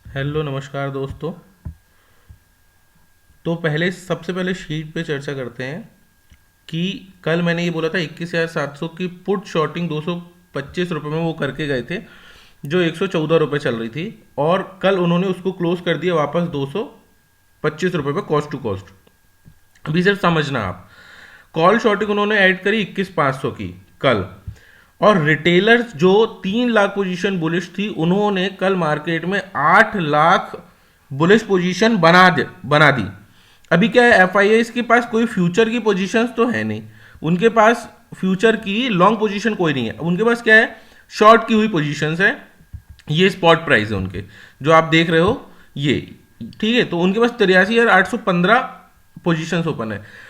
Hello नमस्कार दोस्तों। तो सबसे पहले शीट पे चर्चा करते हैं कि कल मैंने ये बोला था 21,700 की पुट शॉर्टिंग 225 रुपये में वो करके गए थे, जो 114 रुपये चल रही थी। और कल उन्होंने उसको क्लोज कर दिया वापस 225 रुपये पे, कॉस्ट टू कॉस्ट। अभी सिर्फ समझना आप, कॉल शॉर्टिंग उन्होंने ऐड करी 21,500 की कल। और रिटेलर्स जो 3 लाख पोजीशन बुलिश थी, उन्होंने कल मार्केट में 8 लाख बुलिश पोजीशन बना दी। अभी क्या है, एफ के पास कोई फ्यूचर की पोजीशंस तो है नहीं, उनके पास फ्यूचर की लॉन्ग पोजीशन कोई नहीं है। उनके पास क्या है, शॉर्ट की हुई पोजीशंस है। ये स्पॉट प्राइस है उनके, जो आप देख रहे हो ये। ठीक है, तो उनके पास 83,815 पोजीशंस ओपन है।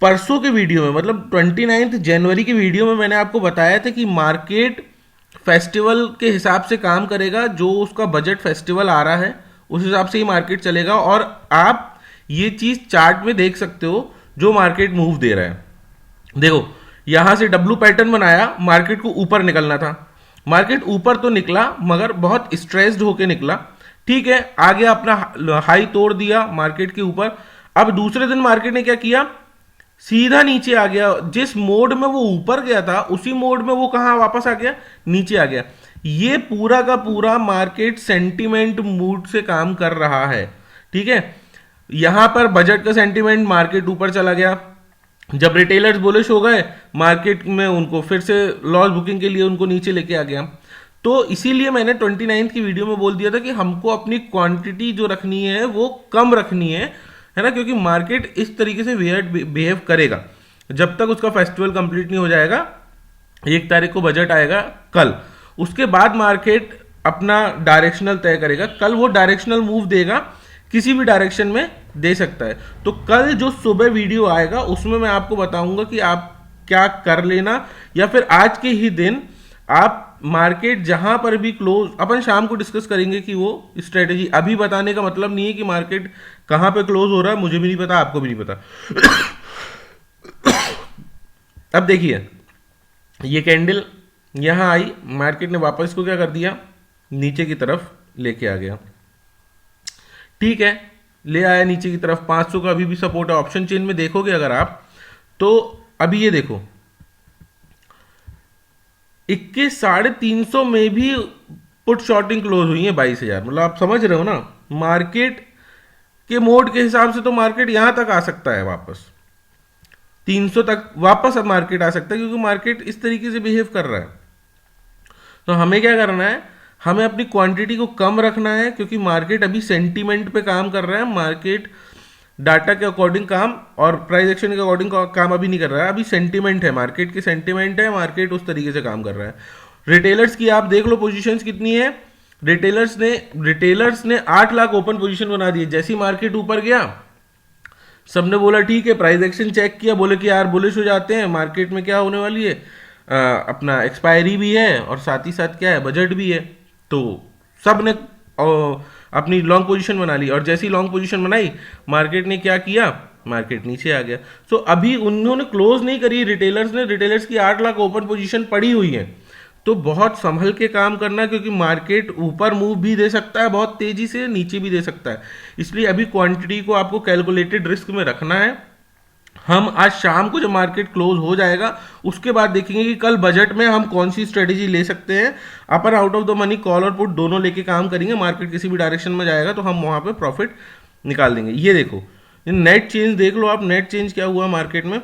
परसों के वीडियो में, मतलब 29 जनवरी की वीडियो में, मैंने आपको बताया था कि मार्केट फेस्टिवल के हिसाब से काम करेगा। जो उसका बजट फेस्टिवल आ रहा है उस हिसाब से ही मार्केट चलेगा। और आप ये चीज चार्ट में देख सकते हो, जो मार्केट मूव दे रहा है। देखो, यहां से डब्लू पैटर्न बनाया, मार्केट को ऊपर निकलना था। मार्केट ऊपर तो निकला मगर बहुत स्ट्रेस्ड होके निकला। ठीक है, आगे अपना हाई तोड़ दिया मार्केट के ऊपर। अब दूसरे दिन मार्केट ने क्या किया, सीधा नीचे आ गया। जिस मोड में वो ऊपर गया था उसी मोड में वो कहां वापस आ गया, नीचे आ गया। ये पूरा का पूरा मार्केट सेंटिमेंट मूड से काम कर रहा है। ठीक है, यहां पर बजट का सेंटिमेंट, मार्केट ऊपर चला गया। जब रिटेलर्स बुलिश हो गए, मार्केट में उनको फिर से लॉस बुकिंग के लिए उनको नीचे लेके आ गया। तो इसीलिए मैंने 29 की वीडियो में बोल दिया था कि हमको अपनी क्वांटिटी जो रखनी है वो कम रखनी है ना, क्योंकि मार्केट इस तरीके से वियर्ड बिहेव करेगा जब तक उसका फेस्टिवल कंप्लीट नहीं हो जाएगा। 1 तारीख को बजट आएगा कल, उसके बाद मार्केट अपना डायरेक्शनल तय करेगा। कल वो डायरेक्शनल मूव देगा, किसी भी डायरेक्शन में दे सकता है। तो कल जो सुबह वीडियो आएगा उसमें मैं आपको बताऊंगा कि आप क्या कर लेना, या फिर आज के ही दिन आप मार्केट जहां पर भी क्लोज, अपन शाम को डिस्कस करेंगे कि वो स्ट्रेटेजी। अभी बताने का मतलब नहीं है कि मार्केट कहां पे क्लोज हो रहा है, मुझे भी नहीं पता, आपको भी नहीं पता। अब देखिए, ये कैंडल यहां आई, मार्केट ने वापस इसको क्या कर दिया, नीचे की तरफ लेके आ गया। ठीक है, ले आया नीचे की तरफ। 500 का अभी भी सपोर्ट है। ऑप्शन चेन में देखोगे अगर आप, तो अभी ये देखो 21,350 में भी पुट शॉर्टिंग क्लोज हुई है 22,000। मतलब आप समझ रहे हो ना, मार्केट के मोड के हिसाब से तो मार्केट यहां तक आ सकता है, वापस 300 तक वापस अब मार्केट आ सकता है, क्योंकि मार्केट इस तरीके से बिहेव कर रहा है। तो हमें क्या करना है, हमें अपनी क्वांटिटी को कम रखना है, क्योंकि मार्केट अभी सेंटीमेंट पे काम कर रहा है। मार्केट डाटा के अकॉर्डिंग काम और प्राइस एक्शन के अकॉर्डिंग काम अभी नहीं कर रहा है। अभी सेंटीमेंट है, मार्केट की सेंटीमेंट है, मार्केट उस तरीके से काम कर रहा है। रिटेलर्स की आप देख लो पोजीशंस कितनी है। रिटेलर्स ने 8 लाख ओपन पोजीशन बना दी। जैसी मार्केट ऊपर गया, सबने बोला ठीक है, प्राइस एक्शन चेक किया, बोले कि यार बुलिश हो जाते हैं, मार्केट में क्या होने वाली है, अपना एक्सपायरी भी है और साथ ही साथ क्या है, बजट भी है। तो सब ने अपनी लॉन्ग पोजीशन बना ली। और जैसी लॉन्ग पोजीशन बनाई, मार्केट ने क्या किया, मार्केट नीचे आ गया। सो अभी उन्होंने क्लोज नहीं करी रिटेलर्स ने, रिटेलर्स की 8 लाख ओपन पोजीशन पड़ी हुई है। तो बहुत संभल के काम करना, क्योंकि मार्केट ऊपर मूव भी दे सकता है बहुत तेजी से, नीचे भी दे सकता है। इसलिए अभी क्वांटिटी को आपको कैलकुलेटेड रिस्क में रखना है। हम आज शाम को जब मार्केट क्लोज हो जाएगा उसके बाद देखेंगे कि कल बजट में हम कौन सी स्ट्रेटेजी ले सकते हैं। Upper out of the money call और पुट दोनों लेके काम करेंगे। मार्केट किसी भी डायरेक्शन में जाएगा तो हम वहां पे प्रॉफिट निकाल देंगे। ये देखो, नेट चेंज देख लो आप, नेट चेंज क्या हुआ मार्केट में।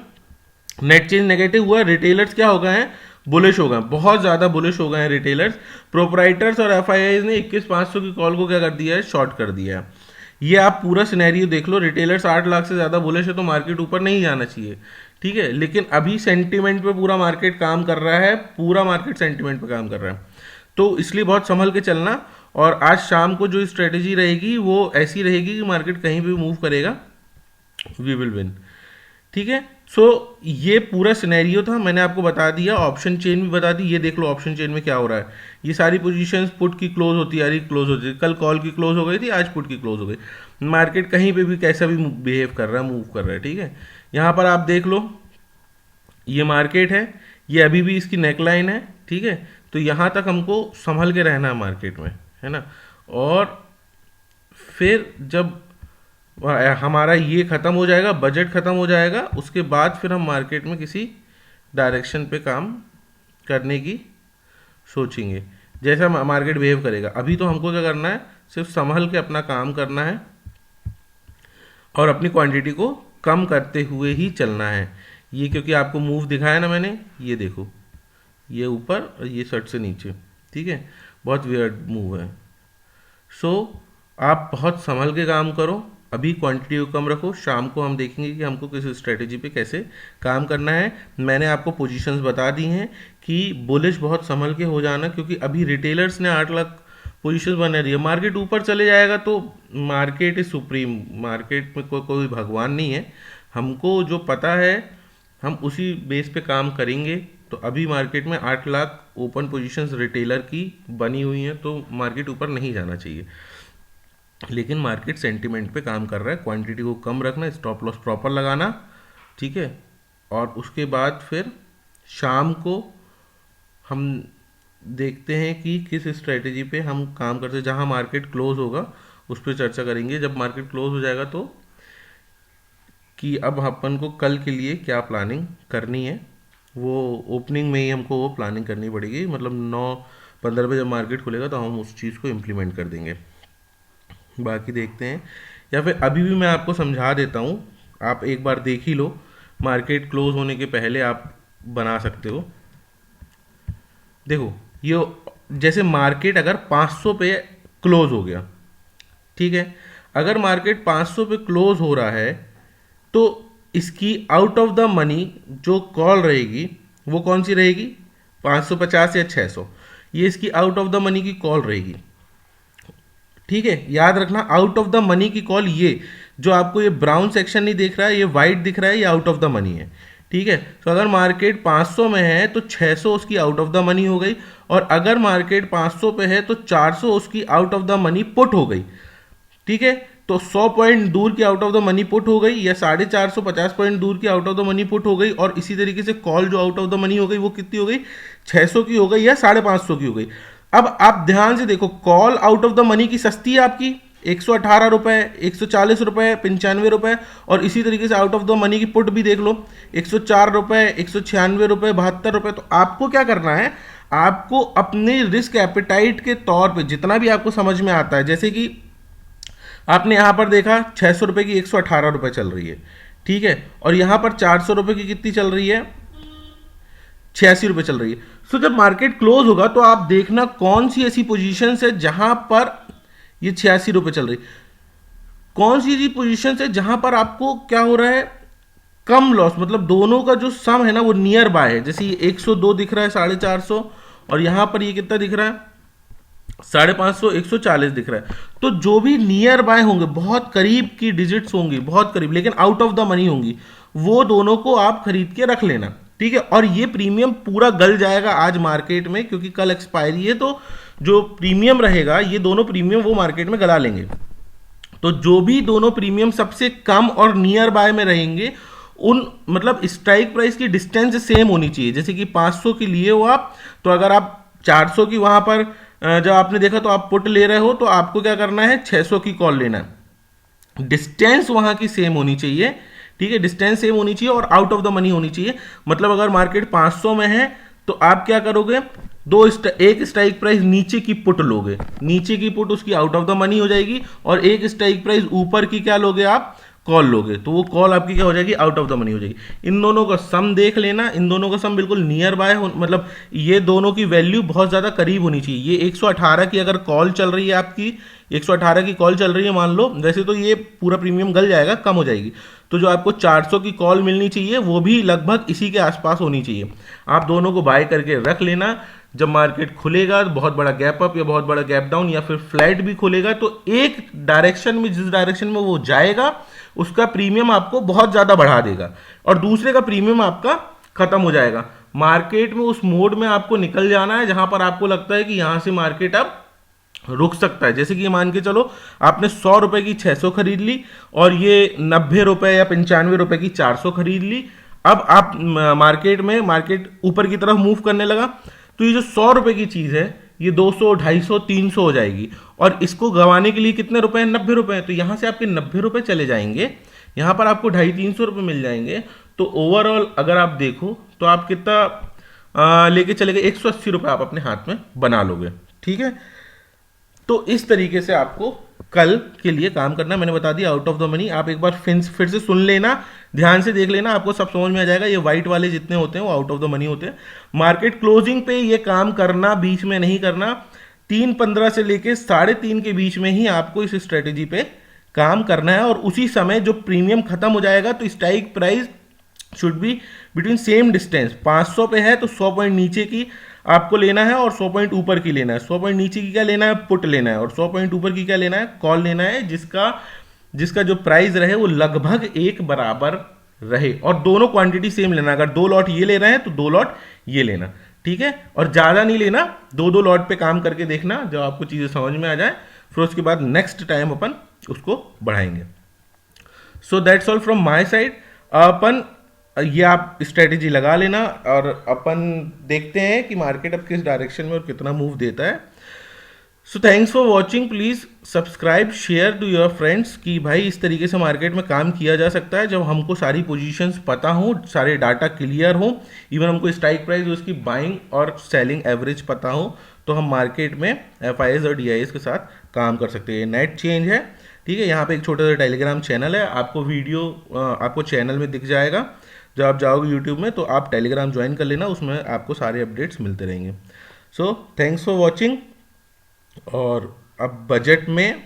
नेट चेंज नेगेटिव हुआ। रिटेलर्स क्या हो गए हैं, बुलिश हो गए, बहुत ज्यादा बुलिश हो गए हैं रिटेलर्स। प्रोपराइटर्स और एफ ने 21,500 की कॉल को क्या कर दिया है, शॉर्ट कर दिया है। ये आप पूरा सिनेरियो देख लो। रिटेलर्स 8 लाख से ज्यादा बुलिश है तो मार्केट ऊपर नहीं जाना चाहिए। ठीक है, लेकिन अभी सेंटीमेंट पे पूरा मार्केट काम कर रहा है, पूरा मार्केट सेंटीमेंट पे काम कर रहा है। तो इसलिए बहुत संभल के चलना। और आज शाम को जो स्ट्रेटेजी रहेगी वो ऐसी रहेगी कि मार्केट कहीं भी मूव करेगा, वी विल विन। ठीक है, सो ये पूरा सिनेरियो था, मैंने आपको बता दिया। ऑप्शन चेन भी बता दी। ये देख लो ऑप्शन चेन में क्या हो रहा है। ये सारी पोजीशंस पुट की क्लोज होती आ रही, क्लोज होती है। कल कॉल की क्लोज हो गई थी, आज पुट की क्लोज हो गई। मार्केट कहीं पे भी कैसा भी बिहेव कर रहा है, मूव कर रहा है। ठीक है, यहाँ पर आप देख लो, ये मार्केट है, ये अभी भी इसकी नेकलाइन है। ठीक है, तो यहाँ तक हमको संभल के रहना है मार्केट में, है ना। और फिर जब हमारा ये ख़त्म हो जाएगा, बजट ख़त्म हो जाएगा, उसके बाद फिर हम मार्केट में किसी डायरेक्शन पे काम करने की सोचेंगे, जैसा मार्केट बिहेव करेगा। अभी तो हमको क्या करना है, सिर्फ संभल के अपना काम करना है और अपनी क्वांटिटी को कम करते हुए ही चलना है। ये क्योंकि आपको मूव दिखाया ना मैंने, ये देखो, ये ऊपर और ये शर्ट से नीचे, ठीक है, बहुत वियर्ड मूव है। सो आप बहुत संभल के काम करो, अभी क्वांटिटी को कम रखो, शाम को हम देखेंगे कि हमको किस स्ट्रेटेजी पे कैसे काम करना है। मैंने आपको पोजीशंस बता दी हैं कि बुलिश बहुत संभल के हो जाना, क्योंकि अभी रिटेलर्स ने 8 लाख पोजीशंस बना रही है। मार्केट ऊपर चले जाएगा तो मार्केट इज सुप्रीम, मार्केट में कोई भगवान नहीं है। हमको जो पता है हम उसी बेस पे काम करेंगे। तो अभी मार्केट में 8 लाख ओपन पोजीशंस रिटेलर की बनी हुई हैं, तो मार्केट ऊपर नहीं जाना चाहिए, लेकिन मार्केट सेंटिमेंट पे काम कर रहा है। क्वांटिटी को कम रखना, स्टॉप लॉस प्रॉपर लगाना, ठीक है। और उसके बाद फिर शाम को हम देखते हैं कि किस स्ट्रेटेजी पे हम काम करते हैं। जहां मार्केट क्लोज होगा उस पर चर्चा करेंगे, जब मार्केट क्लोज हो जाएगा तो, कि अब अपन को कल के लिए क्या प्लानिंग करनी है। वो ओपनिंग में ही हमको वो प्लानिंग करनी पड़ेगी, मतलब 9:15 पे जब मार्केट खुलेगा तो हम उस चीज़ को इम्प्लीमेंट कर देंगे। बाकी देखते हैं, या फिर अभी भी मैं आपको समझा देता हूँ, आप एक बार देख ही लो, मार्केट क्लोज होने के पहले आप बना सकते हो। देखो ये, जैसे मार्केट अगर 500 पे क्लोज हो गया, ठीक है, अगर मार्केट 500 पे क्लोज हो रहा है तो इसकी आउट ऑफ द मनी जो कॉल रहेगी वो कौन सी रहेगी, 550 या 600, ये इसकी आउट ऑफ द मनी की कॉल रहेगी, ठीक है। याद रखना, आउट ऑफ द मनी की कॉल, ये जो आपको ये ब्राउन सेक्शन नहीं दिख रहा है, ये वाइट दिख रहा है, ये आउट ऑफ द मनी है, ठीक है। तो अगर मार्केट 500 में है तो 600 उसकी आउट ऑफ द मनी हो गई, और अगर मार्केट 500 पे है तो 400 उसकी out of the money put हो गई, ठीक है। तो 100 पॉइंट दूर की out of the money put हो गई, या 450 पॉइंट दूर की out of the money put हो गई, और इसी तरीके से कॉल जो आउट ऑफ द मनी हो गई वो कितनी हो गई, 600 की हो गई या 550 की हो गई। अब आप ध्यान से देखो, call out of the money की सस्ती है आपकी 118 रुपए, 140 रुपए, 95 रुपए, और इसी तरीके से आउट ऑफ द मनी की पुट भी देख लो, 104 रुपए, 196 रुपए, 72 रुपए। तो आपको क्या करना है, आपको अपने रिस्क एपेटाइट के तौर पे जितना भी आपको समझ में आता है, जैसे कि आपने यहां पर देखा 600 रुपए की 118 रुपए चल रही है, ठीक है, और यहां पर 400 रुपए की कितनी चल रही है, 86 रुपए चल रही है। सो जब मार्केट क्लोज होगा तो आप देखना कौन सी ऐसी पोजीशन है जहां पर ये 86 रुपए चल रही, कौन सी ऐसी पोजीशन है जहां पर आपको क्या हो रहा है, कम लॉस, मतलब दोनों का जो सम है ना वो नियर बाय है। जैसे ये 102 दिख रहा है 450, और यहां पर ये कितना दिख रहा है 550, 140 दिख रहा है। तो जो भी नियर बाय होंगे, बहुत करीब की डिजिट्स होंगी, बहुत करीब, लेकिन आउट ऑफ द मनी होंगी, वो दोनों को आप खरीद के रख लेना, ठीक है। और ये प्रीमियम पूरा गल जाएगा आज मार्केट में, क्योंकि कल एक्सपायरी है, तो जो प्रीमियम रहेगा ये दोनों प्रीमियम वो मार्केट में गला लेंगे। तो जो भी दोनों प्रीमियम सबसे कम और नियर बाय में रहेंगे, उन मतलब स्ट्राइक प्राइस की डिस्टेंस सेम होनी चाहिए। जैसे कि 500 की लिए हो आप, तो अगर आप 400 की वहां पर जब आपने देखा तो आप पुट ले रहे हो, तो आपको क्या करना है, 600 की कॉल लेना है। डिस्टेंस वहां की सेम होनी चाहिए, ठीक है, डिस्टेंस सेम होनी चाहिए, और आउट ऑफ द मनी होनी चाहिए। मतलब अगर मार्केट 500 में है तो आप क्या करोगे, एक स्ट्राइक प्राइस नीचे की पुट लोगे, नीचे की पुट उसकी आउट ऑफ द मनी हो जाएगी, और एक स्ट्राइक प्राइस ऊपर की क्या लोगे आप, कॉल लोगे, तो वो कॉल आपकी क्या हो जाएगी, आउट ऑफ द मनी हो जाएगी। इन दोनों का सम देख लेना, इन दोनों का सम बिल्कुल नियर बाय हो, मतलब ये दोनों की वैल्यू बहुत ज़्यादा करीब होनी चाहिए। ये 118 की अगर कॉल चल रही है आपकी, 118 की कॉल चल रही है मान लो, वैसे तो ये पूरा प्रीमियम गल जाएगा, कम हो जाएगी, तो जो आपको 400 की कॉल मिलनी चाहिए वो भी लगभग इसी के आसपास होनी चाहिए। आप दोनों को बाय करके रख लेना। जब मार्केट खुलेगा, बहुत बड़ा गैप अप या बहुत बड़ा गैप डाउन या फिर फ्लैट भी खुलेगा, तो एक डायरेक्शन में, जिस डायरेक्शन में वो जाएगा उसका प्रीमियम आपको बहुत ज्यादा बढ़ा देगा, और दूसरे का प्रीमियम आपका खत्म हो जाएगा। मार्केट में उस मोड में आपको निकल जाना है जहां पर आपको लगता है कि यहां से मार्केट अब रुक सकता है। जैसे कि ये मान के चलो आपने 100 रुपए की 600 खरीद ली, और ये 90 रुपए या 95 रुपए की 400 खरीद ली। अब आप मार्केट ऊपर की तरफ मूव करने लगा, तो ये जो 100 रुपए की चीज है ये 200, 250, 300 हो जाएगी। और इसको गंवाने के लिए कितने रुपए हैं? 90 रुपए। तो यहाँ से आपके 90 रुपए चले जाएंगे, यहाँ पर आपको 250-300 रुपये मिल जाएंगे। तो ओवरऑल अगर आप देखो तो आप कितना लेके चले गए, 180 रुपये आप अपने हाथ में बना लोगे। ठीक है, तो इस तरीके से आपको कल के लिए काम करना मैंने बता दिया, आउट ऑफ द मनी। आप एक बार फिर से सुन लेना, ध्यान से देख लेना, आपको सब समझ में आ जाएगा। ये वाइट वाले जितने होते हैं वो आउट ऑफ द मनी होते हैं। मार्केट क्लोजिंग पे ये काम करना, बीच में नहीं करना। 3:15 से लेके 3:30 के बीच में ही आपको इस स्ट्रेटेजी पे काम करना है। और उसी समय जो प्रीमियम खत्म हो जाएगा तो strike price should be between same distance. 500 पे है तो 100 पॉइंट नीचे की आपको लेना है और 100 पॉइंट ऊपर की लेना है। 100 पॉइंट नीचे की क्या लेना है? पुट लेना है। और 100 पॉइंट ऊपर की क्या लेना है? कॉल लेना है, जिसका जो प्राइस रहे वो लगभग एक बराबर रहे। और दोनों क्वांटिटी सेम लेना। अगर 2 लॉट ये ले रहे हैं तो 2 लॉट ये लेना। ठीक है, और ज्यादा नहीं लेना, 2-2 लॉट पे काम करके देखना, जब आपको चीजें समझ में आ जाए फिर उसके बाद नेक्स्ट टाइम अपन उसको बढ़ाएंगे। So that's all from my side. अपन ये आप स्ट्रेटेजी लगा लेना और अपन देखते हैं कि मार्केट अब किस डायरेक्शन में और कितना मूव देता है। So thanks for watching. Please subscribe, share to your friends कि भाई इस तरीके से मार्केट में काम किया जा सकता है जब हमको सारी पोजीशंस पता हो, सारे डाटा क्लियर हो, इवन हमको स्ट्राइक प्राइस, उसकी बाइंग और सेलिंग एवरेज पता हो, तो हम मार्केट में FIs और DIs के साथ काम कर सकते हैं। नेट चेंज है। ठीक है, यहाँ पे एक छोटा सा टेलीग्राम चैनल है, आपको वीडियो आपको चैनल में दिख जाएगा। जब आप जाओगे यूट्यूब में तो आप टेलीग्राम ज्वाइन कर लेना, उसमें आपको सारे अपडेट्स मिलते रहेंगे। सो थैंक्स फॉर वॉचिंग। और अब बजट में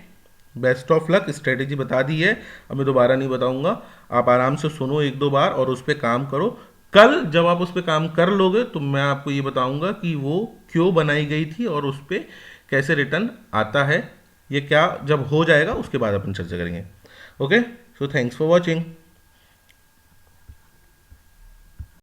बेस्ट ऑफ लक, स्ट्रेटेजी बता दी है, अब मैं दोबारा नहीं बताऊंगा। आप आराम से सुनो 1-2 बार और उस पर काम करो। कल जब आप उस पर काम कर लोगे तो मैं आपको ये बताऊंगा कि वो क्यों बनाई गई थी और उस पर कैसे रिटर्न आता है। ये क्या जब हो जाएगा उसके बाद अपन चर्चा करेंगे। Okay, so thanks for watching.